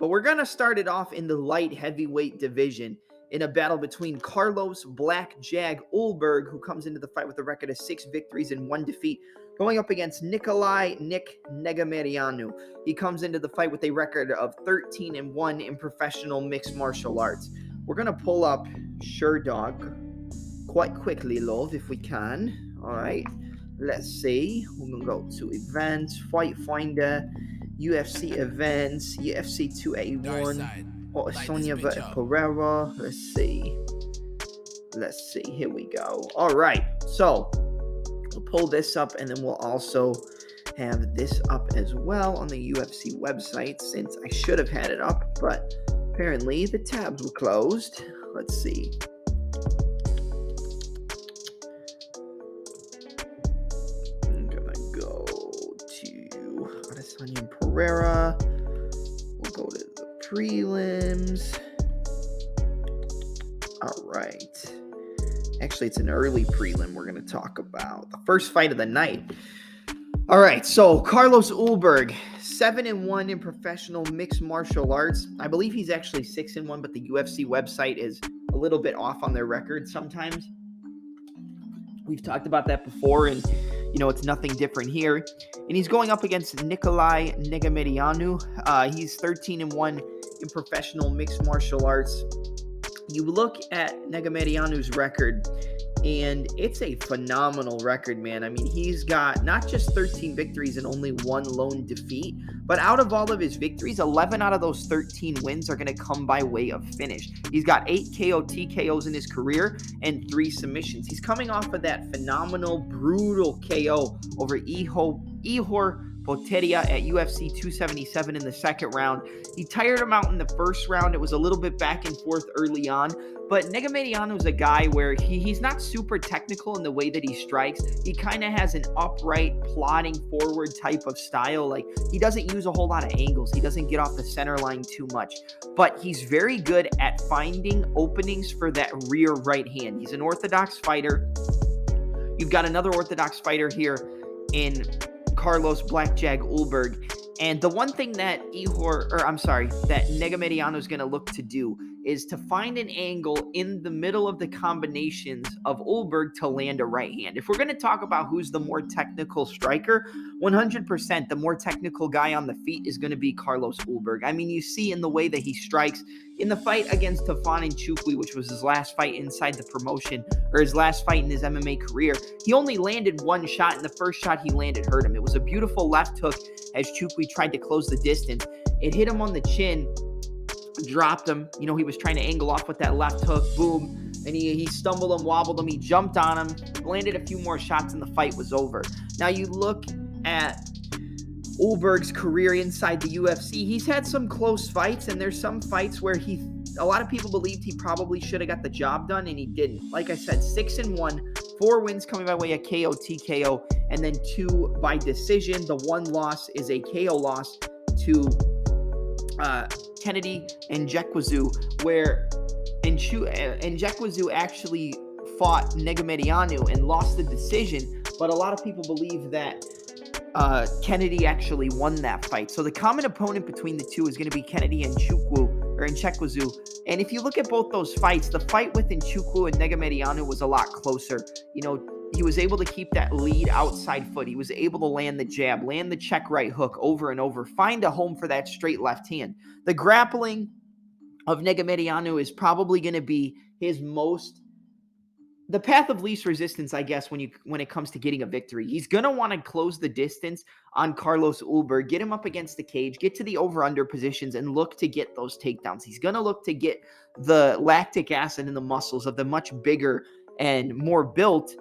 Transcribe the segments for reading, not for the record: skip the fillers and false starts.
But we're going to start it off in the light heavyweight division in a battle between Carlos Black Jag Ulberg, who comes into the fight with a record of 6 victories and 1 defeat, going up against Nicolae Negumereanu. He comes into the fight with a record of 13-1 in professional mixed martial arts. We're going to pull up Sherdog quite quickly, love, if we can. All right, let's see. We're going to go to events, Fight Finder, UFC events, UFC 281, Sonia Pereira. Let's see. Here we go. All right, so we'll pull this up, and then we'll also have this up as well on the UFC website, since I should have had it up, but apparently the tabs were closed. Let's see. I'm gonna go to Adesanya Pereira. We'll go to the prelims. All right. Actually, it's an early prelim we're going to talk about. The first fight of the night. All right, so Carlos Ulberg, 7-1 in professional mixed martial arts. I believe he's actually 6-1, but the UFC website is a little bit off on their record sometimes. We've talked about that before, and, it's nothing different here. And he's going up against Nicolae Negumereanu. He's 13-1 in professional mixed martial arts. You look at Negumereanu's record, and it's a phenomenal record, man. I mean, he's got not just 13 victories and only 1 lone defeat, but out of all of his victories, 11 out of those 13 wins are going to come by way of finish. He's got 8 KO TKOs in his career and 3 submissions. He's coming off of that phenomenal, brutal KO over Ihor Potieria at UFC 277 in the second round. He tired him out in the first round. It was a little bit back and forth early on, but Negumereanu is a guy where he's not super technical in the way that he strikes. He kind of has an upright, plodding forward type of style. Like, he doesn't use a whole lot of angles. He doesn't get off the center line too much, but he's very good at finding openings for that rear right hand. He's an orthodox fighter. You've got another orthodox fighter here in Carlos Black Jag Ulberg. And the one thing that that Negumereanu is going to look to do is to find an angle in the middle of the combinations of Ulberg to land a right hand. If we're going to talk about who's the more technical striker, 100% the more technical guy on the feet is going to be Carlos Ulberg. I mean, you see in the way that he strikes in the fight against Tafon Nchukwi, which was his last fight inside the promotion, or his last fight in his MMA career. He only landed 1 shot, and the first shot he landed hurt him. It was a beautiful left hook as Nchukwi tried to close the distance. It hit him on the chin, dropped him. He was trying to angle off with that left hook. Boom. And he stumbled him, wobbled him. He jumped on him, landed a few more shots, and the fight was over. Now you look at Ulberg's career inside the UFC. He's had some close fights, and there's some fights where a lot of people believed he probably should have got the job done, and he didn't. Like I said, 6-1, 4 wins coming by way of KO, TKO, and then 2 by decision. The 1 loss is a KO loss to Kennedy Nzechukwu, where Nzechukwu actually fought Negumereanu and lost the decision, but a lot of people believe that Kennedy actually won that fight. So the common opponent between the two is going to be Kennedy and Nzechukwu. And if you look at both those fights, the fight with Nchukwu and Negumereanu was a lot closer. He was able to keep that lead outside foot. He was able to land the jab, land the check right hook over and over, find a home for that straight left hand. The grappling of Negumereanu is probably going to be the path of least resistance, I guess, when it comes to getting a victory. He's going to want to close the distance on Carlos Ulberg, get him up against the cage, get to the over-under positions, and look to get those takedowns. He's going to look to get the lactic acid in the muscles of the much bigger and more built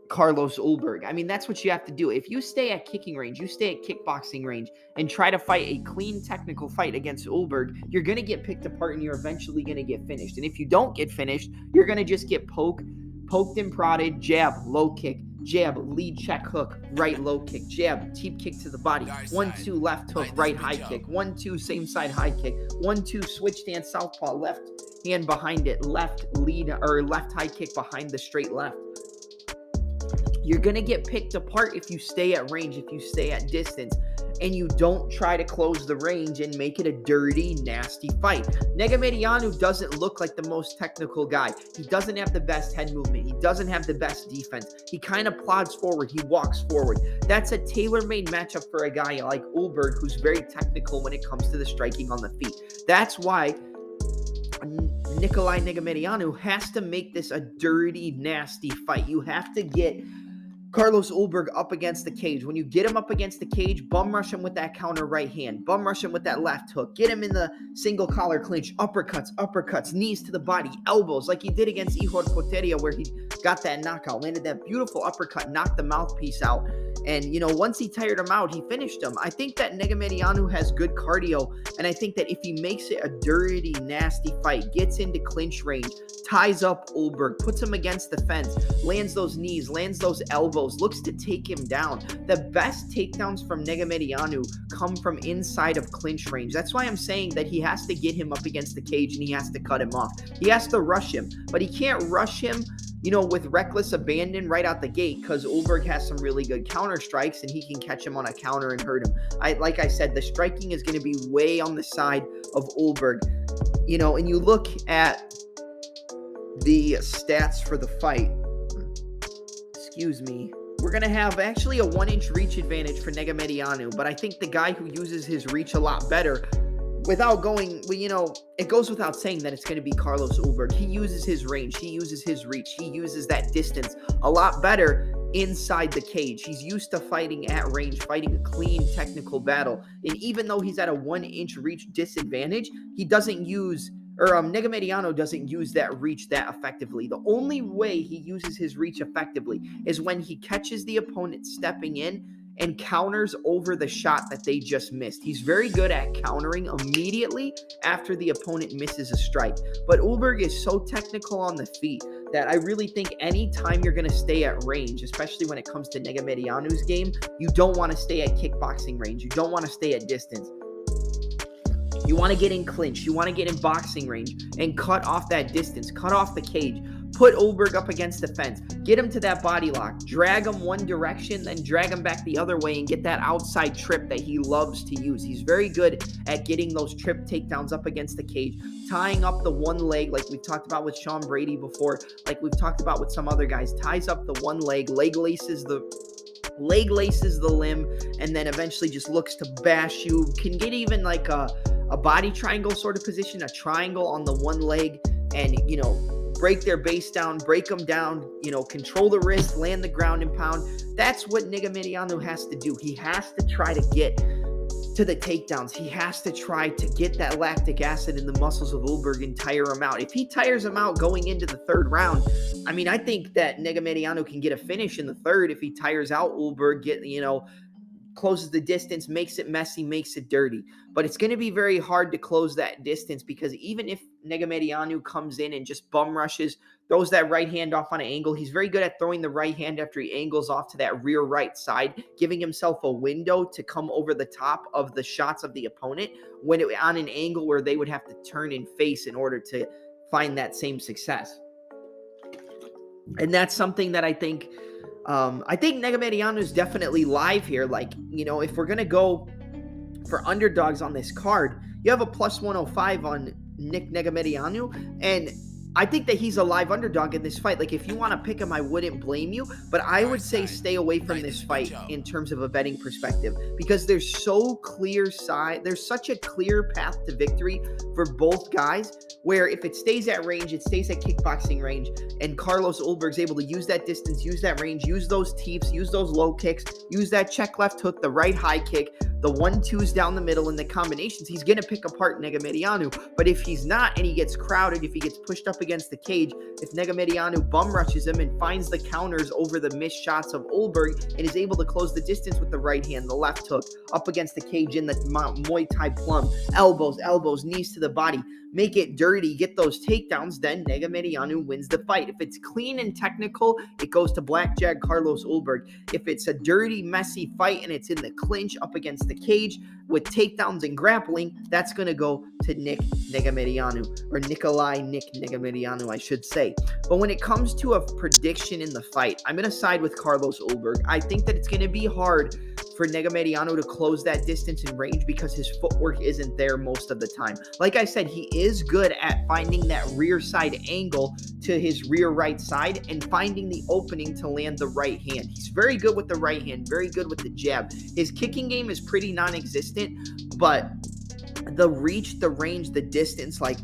Carlos Ulberg. I mean, that's what you have to do. If you stay at kicking range, you stay at kickboxing range, and try to fight a clean technical fight against Ulberg, you're going to get picked apart, and you're eventually going to get finished. And if you don't get finished, you're going to just get poked and prodded, jab, low kick, jab, lead check hook, right low kick, jab, deep kick to the body, 1-2 left hook, right high kick, 1-2 same side high kick, 1-2 switch stance southpaw, left hand behind it, left lead or left high kick behind the straight left. You're going to get picked apart if you stay at range, if you stay at distance. and you don't try to close the range and make it a dirty, nasty fight. Negumereanu doesn't look like the most technical guy. He doesn't have the best head movement. He doesn't have the best defense. He kind of plods forward. He walks forward. That's a tailor-made matchup for a guy like Ulberg, who's very technical when it comes to the striking on the feet. That's why Nicolae Negumereanu has to make this a dirty, nasty fight. You have to get Carlos Ulberg up against the cage. When you get him up against the cage, bum rush him with that counter right hand. Bum rush him with that left hook. Get him in the single collar clinch. Uppercuts, knees to the body, elbows, like he did against Ihor Potieria, where he got that knockout, landed that beautiful uppercut, knocked the mouthpiece out. And, once he tired him out, he finished him. I think that Negumereanu has good cardio, and I think that if he makes it a dirty, nasty fight, gets into clinch range, ties up Ulberg, puts him against the fence, lands those knees, lands those elbows, looks to take him down. The best takedowns from Negumereanu come from inside of clinch range. That's why I'm saying that he has to get him up against the cage and he has to cut him off. He has to rush him, but he can't rush him with reckless abandon right out the gate, because Ulberg has some really good counter strikes and he can catch him on a counter and hurt him. Like I said, the striking is going to be way on the side of Ulberg. And you look at the stats for the fight. Excuse me. We're going to have actually a 1-inch reach advantage for Negumereanu, but I think the guy who uses his reach a lot better, without going, it goes without saying that it's going to be Carlos Ulberg. He uses his range. He uses his reach. He uses that distance a lot better inside the cage. He's used to fighting at range, fighting a clean technical battle. And even though he's at a 1-inch reach disadvantage, he doesn't use, Negumereanu doesn't use that reach that effectively. The only way he uses his reach effectively is when he catches the opponent stepping in and counters over the shot that they just missed. He's very good at countering immediately after the opponent misses a strike. But Ulberg is so technical on the feet that I really think anytime you're going to stay at range, especially when it comes to Negumereanu's game, you don't want to stay at kickboxing range. You don't want to stay at distance. You want to get in clinch. You want to get in boxing range and cut off that distance, cut off the cage. Put Ulberg up against the fence. Get him to that body lock. Drag him one direction, then drag him back the other way and get that outside trip that he loves to use. He's very good at getting those trip takedowns up against the cage, tying up the one leg like we've talked about with Sean Brady before, like we've talked about with some other guys. Ties up the one leg laces the limb, and then eventually just looks to bash you. Can get even like a body triangle sort of position, a triangle on the one leg, and, break their base down, break them down, control the wrist, land the ground and pound. That's what Negumereanu has to do. He has to try to get to the takedowns. He has to try to get that lactic acid in the muscles of Ulberg and tire him out. If he tires him out going into the third round, I think that Negumereanu can get a finish in the third if he tires out Ulberg, closes the distance, makes it messy, makes it dirty. But it's going to be very hard to close that distance, because even if Negumereanu comes in and just bum rushes, throws that right hand off on an angle, he's very good at throwing the right hand after he angles off to that rear right side, giving himself a window to come over the top of the shots of the opponent on an angle where they would have to turn and face in order to find that same success. And that's something that I think Negumereanu is definitely live here. If we're going to go for underdogs on this card, you have a plus 105 on Nick Negumereanu, and I think that he's a live underdog in this fight. If you want to pick him, I wouldn't blame you, but I would say stay away from this fight in terms of a betting perspective, because there's such a clear path to victory for both guys, where if it stays at range, it stays at kickboxing range, and Carlos Ulberg's able to use that distance, use that range, use those teeps, use those low kicks, use that check left hook, the right high kick, the 1-2s down the middle, and the combinations, he's going to pick apart Negumereanu. But if he's not, and he gets crowded, if he gets pushed up against the cage, if Negumereanu bum rushes him and finds the counters over the missed shots of Ulberg and is able to close the distance with the right hand, the left hook, up against the cage in the Muay Thai plum, elbows, knees to the body, make it dirty, get those takedowns, then Negumereanu wins the fight. If it's clean and technical, it goes to Blackjack Carlos Ulberg. If it's a dirty, messy fight and it's in the clinch up against the cage with takedowns and grappling, that's going to go to Nick Negumereanu, or Nick Negumereanu, I should say. But when it comes to a prediction in the fight, I'm going to side with Carlos Ulberg. I think that it's going to be hard for Negumereanu to close that distance and range because his footwork isn't there most of the time. Like I said, he is good at finding that rear side angle to his rear right side and finding the opening to land the right hand. He's very good with the right hand, very good with the jab. His kicking game is pretty non-existent, but the reach, the range, the distance, like,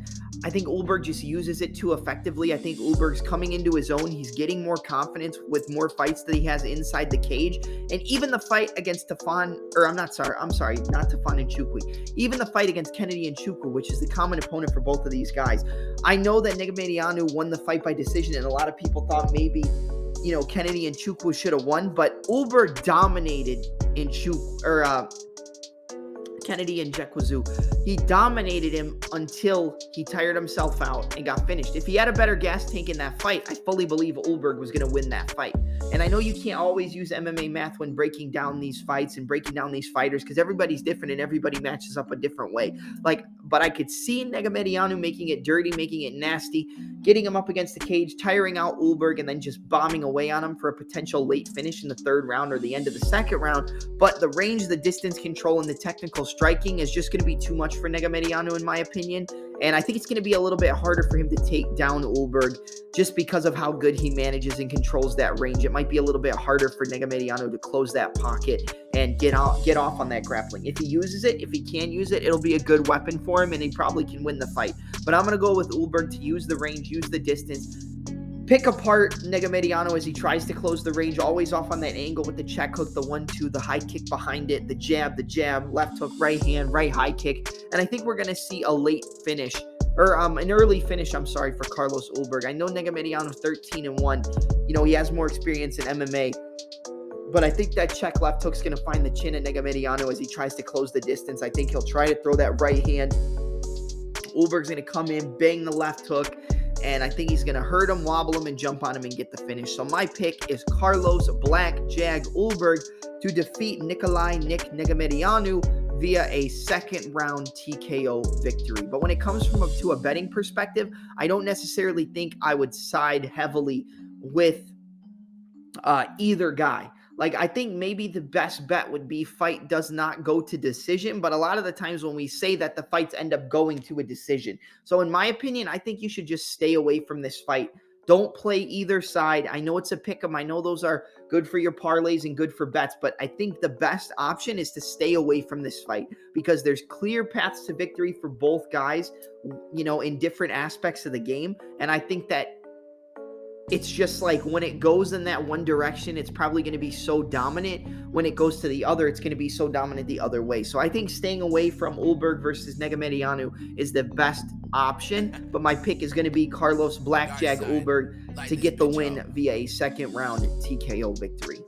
I think Ulberg just uses it too effectively. I think Ulberg's coming into his own. He's getting more confidence with more fights that he has inside the cage. And even the fight against not Tafon Nchukwi. Even the fight against Kennedy Nchukwu, which is the common opponent for both of these guys. I know that Negumereanu won the fight by decision, and a lot of people thought maybe, Kennedy Nchukwu should have won, but Ulberg dominated Kennedy Nchukwu. He dominated him until he tired himself out and got finished. If he had a better gas tank in that fight, I fully believe Ulberg was going to win that fight. And I know you can't always use MMA math when breaking down these fights and breaking down these fighters because everybody's different and everybody matches up a different way. But I could see Negumereanu making it dirty, making it nasty, getting him up against the cage, tiring out Ulberg, and then just bombing away on him for a potential late finish in the third round or the end of the second round. But the range, the distance control, and the technical striking is just going to be too much for Negumereanu, in my opinion. And I think it's going to be a little bit harder for him to take down Ulberg just because of how good he manages and controls that range. It might be a little bit harder for Negumereanu to close that pocket and get off on that grappling. If he uses it, if he can use it, it'll be a good weapon for him, and he probably can win the fight. But I'm going to go with Ulberg to use the range, use the distance, pick apart Negumereanu as he tries to close the range, always off on that angle with the check hook, the 1-2, the high kick behind it, the jab, left hook, right hand, right high kick. And I think we're going to see a late finish, or an early finish, for Carlos Ulberg. I know Negumereanu 13-1. He has more experience in MMA. But I think that check left hook's going to find the chin at Negumereanu as he tries to close the distance. I think he'll try to throw that right hand. Ulberg's going to come in, bang the left hook, and I think he's going to hurt him, wobble him, and jump on him and get the finish. So my pick is Carlos Black Jag Ulberg to defeat Nicolae Negumereanu via a second-round TKO victory. But when it comes to a betting perspective, I don't necessarily think I would side heavily with either guy. I think maybe the best bet would be fight does not go to decision, but a lot of the times when we say that, the fights end up going to a decision. So in my opinion, I think you should just stay away from this fight. Don't play either side. I know it's a pick 'em. I know those are good for your parlays and good for bets, but I think the best option is to stay away from this fight because there's clear paths to victory for both guys, in different aspects of the game. And I think that it's just when it goes in that one direction, it's probably going to be so dominant. When it goes to the other, it's going to be so dominant the other way. So I think staying away from Ulberg versus Negumereanu is the best option. But my pick is going to be Carlos Blackjack Ulberg to get the win via a second round TKO victory.